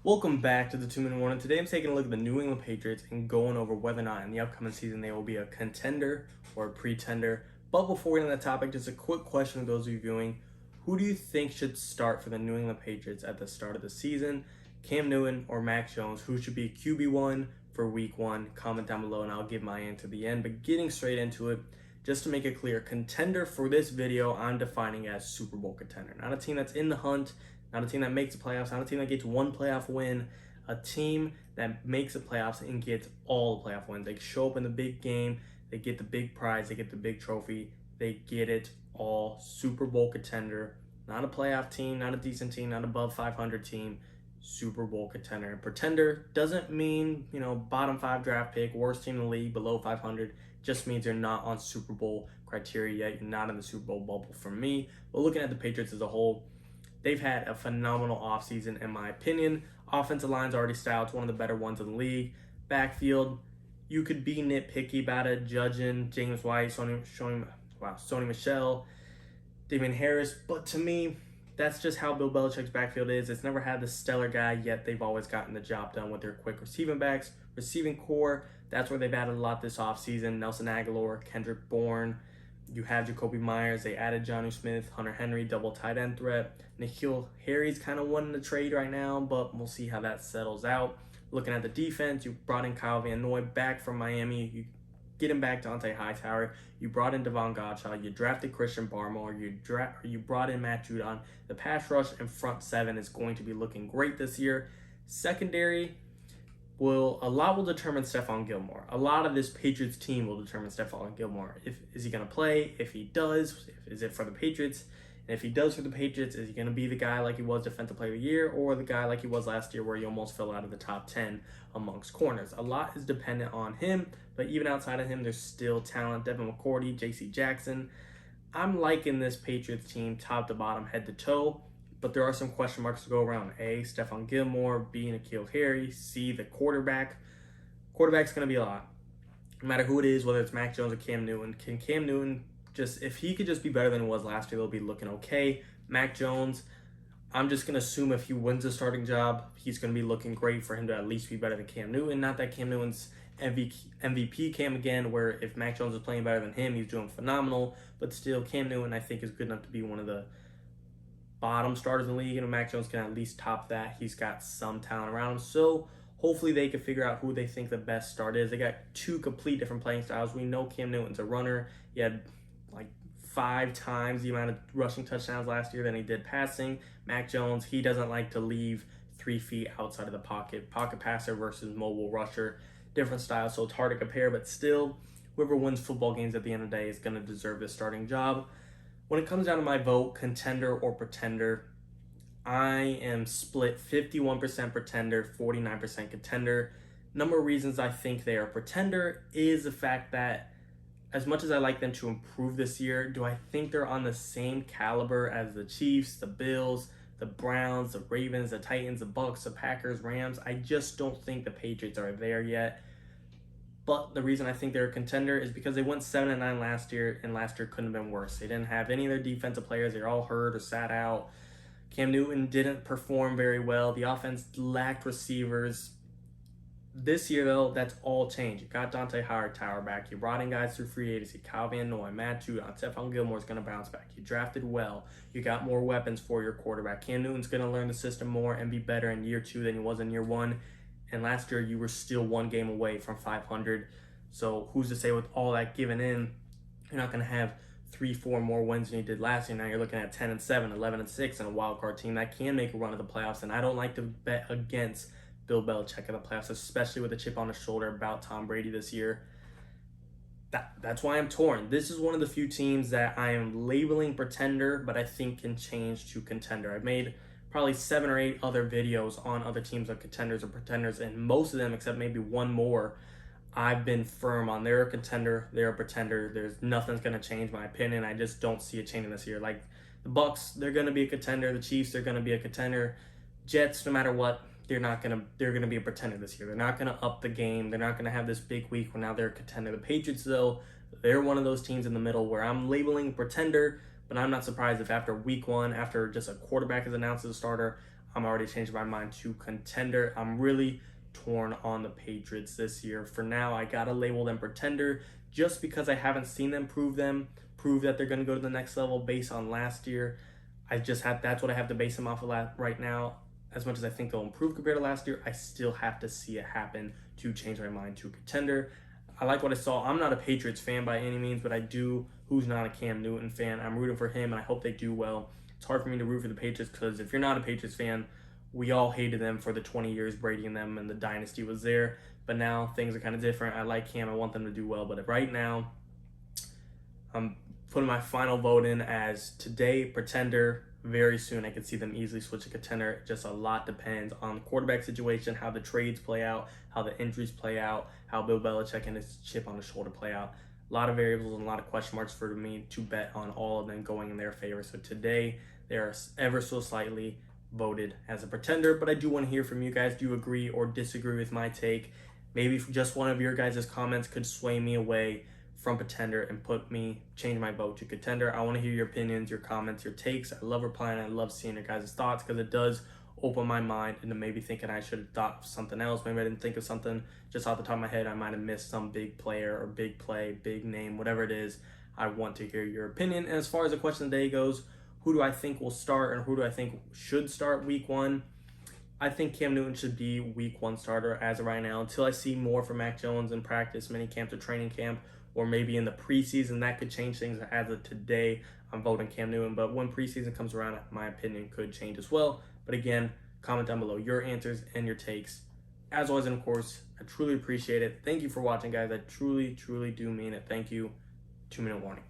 Welcome back to the 2-Minute Warning. Today I'm taking a look at the New England Patriots and going over whether or not in the upcoming season they will be a contender or a pretender. But before we get into that topic, just a quick question to those of you viewing. Who do you think should start for the New England Patriots at the start of the season? Cam Newton or Mac Jones? Who should be QB1 for week 1? Comment down below and I'll give my answer at the end. But getting straight into it, just to make it clear, contender for this video I'm defining as Super Bowl contender. Not a team that's in the hunt, not a team that makes the playoffs, not a team that gets one playoff win, a team that makes the playoffs and gets all the playoff wins. They show up in the big game, they get the big prize, they get the big trophy, they get it all. Super Bowl contender, not a playoff team, not a decent team, not above 500 team, Super Bowl contender. And pretender doesn't mean, bottom 5 draft pick, worst team in the league, below 500. Just means you're not on Super Bowl criteria yet. You're not in the Super Bowl bubble for me. But looking at the Patriots as a whole, they've had a phenomenal offseason, in my opinion. Offensive line's already styled. It's one of the better ones in the league. Backfield, you could be nitpicky about it, judging James White, Sony Michel, Damien Harris. But to me, that's just how Bill Belichick's backfield is. It's never had the stellar guy, yet they've always gotten the job done with their quick receiving backs. Receiving core, that's where they've added a lot this offseason. Nelson Aguilar, Kendrick Bourne. You have Jacoby Myers. They added Jonnu Smith, Hunter Henry, double tight end threat. N'Keal Harry's kind of wanting to trade right now, but we'll see how that settles out. Looking at the defense, you brought in Kyle Van Noy back from Miami. You get him back Dante Hightower. You brought in Devon Godchaux. You drafted Christian Barmore. You brought in Matt Judon. The pass rush and front seven is going to be looking great this year. Secondary, a lot will determine Stephon Gilmore. A lot of this Patriots team will determine Stephon Gilmore. Is he going to play? If he does, is it for the Patriots? And if he does for the Patriots, is he going to be the guy like he was Defensive Player of the Year, or the guy like he was last year where he almost fell out of the top 10 amongst corners? A lot is dependent on him, but even outside of him, there's still talent. Devin McCourty, J.C. Jackson. I'm liking this Patriots team top to bottom, head to toe. But there are some question marks to go around. A, Stephon Gilmore. B, N'Keal Harry. C, the quarterback. Quarterback's going to be a lot. No matter who it is, whether it's Mac Jones or Cam Newton. Can Cam Newton if he could just be better than he was last year, they'll be looking okay. Mac Jones, I'm just going to assume if he wins the starting job, he's going to be looking great for him to at least be better than Cam Newton. Not that Cam Newton's MVP came again, where if Mac Jones is playing better than him, he's doing phenomenal. But still, Cam Newton, I think, is good enough to be one of the bottom starters in the league, and Mac Jones can at least top that. He's got some talent around him, so hopefully they can figure out who they think the best start is. They got two complete different playing styles. We know Cam Newton's a runner. He had like 5 times the amount of rushing touchdowns last year than he did passing. Mac Jones, he doesn't like to leave 3 feet outside of the pocket. Pocket passer versus mobile rusher, different styles, so it's hard to compare, but still, whoever wins football games at the end of the day is going to deserve this starting job. When it comes down to my vote, contender or pretender, I am split 51% pretender, 49% contender. Number of reasons I think they are pretender is the fact that as much as I like them to improve this year, do I think they're on the same caliber as the Chiefs, the Bills, the Browns, the Ravens, the Titans, the Bucks, the Packers, Rams? I just don't think the Patriots are there yet. But the reason I think they're a contender is because they went 7-9 last year, and last year couldn't have been worse. They didn't have any of their defensive players. They were all hurt or sat out. Cam Newton didn't perform very well. The offense lacked receivers. This year, though, that's all changed. You got Dante Hightower back. You brought in guys through free agency. Kyle Van Noy, Matt Judon, Stephon Gilmore is going to bounce back. You drafted well. You got more weapons for your quarterback. Cam Newton's going to learn the system more and be better in year 2 than he was in year 1. And last year, you were still 1 game away from 500. So who's to say with all that given in, you're not going to have 3-4 more wins than you did last year. Now you're looking at 10-7, 11-6, and a wild card team that can make a run of the playoffs. And I don't like to bet against Bill Belichick in the playoffs, especially with a chip on his shoulder about Tom Brady this year. That's why I'm torn. This is one of the few teams that I am labeling pretender, but I think can change to contender. I've made probably 7 or 8 other videos on other teams of contenders or pretenders, and most of them, except maybe one more, I've been firm on they're a contender, they're a pretender. There's nothing's going to change my opinion. I just don't see it changing this year. Like the Bucks, they're going to be a contender. The Chiefs, they're going to be a contender. Jets, no matter what, they're going to be a pretender this year. They're not going to up the game. They're not going to have this big week where now they're a contender. The Patriots, though, they're one of those teams in the middle where I'm labeling pretender, but I'm not surprised if after week 1, after just a quarterback is announced as a starter, I'm already changing my mind to contender. I'm really torn on the Patriots this year. For now, I gotta label them pretender just because I haven't seen them prove that they're gonna go to the next level based on last year. That's what I have to base them off of right now. As much as I think they'll improve compared to last year, I still have to see it happen to change my mind to contender. I like what I saw. I'm not a Patriots fan by any means, but I do. Who's not a Cam Newton fan? I'm rooting for him, and I hope they do well. It's hard for me to root for the Patriots because if you're not a Patriots fan, we all hated them for the 20 years Brady and them and the dynasty was there. But now things are kind of different. I like Cam. I want them to do well. But right now, I'm putting my final vote in as today, pretender. Very soon, I could see them easily switch to contender. Just a lot depends on the quarterback situation, how the trades play out, how the injuries play out, how Bill Belichick and his chip on his shoulder play out. A lot of variables and a lot of question marks for me to bet on all of them going in their favor. So today, they are ever so slightly voted as a pretender, but I do want to hear from you guys. Do you agree or disagree with my take? Maybe just one of your guys' comments could sway me away from pretender and change my vote to contender. I want to hear your opinions, your comments, your takes. I love replying. I love seeing your guys' thoughts because it does open my mind into maybe thinking I should have thought of something else. Maybe I didn't think of something just off the top of my head. I might have missed some big player or big play, big name, whatever it is. I want to hear your opinion. And as far as the question of the day goes, who do I think will start and who do I think should start week one? I think Cam Newton should be week one starter as of right now until I see more from Matt Judon in practice, mini camp to training camp, or maybe in the preseason. That could change things. As of today, I'm voting Cam Newton, but when preseason comes around, my opinion could change as well. But again, comment down below your answers and your takes. As always, and of course, I truly appreciate it. Thank you for watching, guys. I truly, truly do mean it. Thank you. 2-minute warning.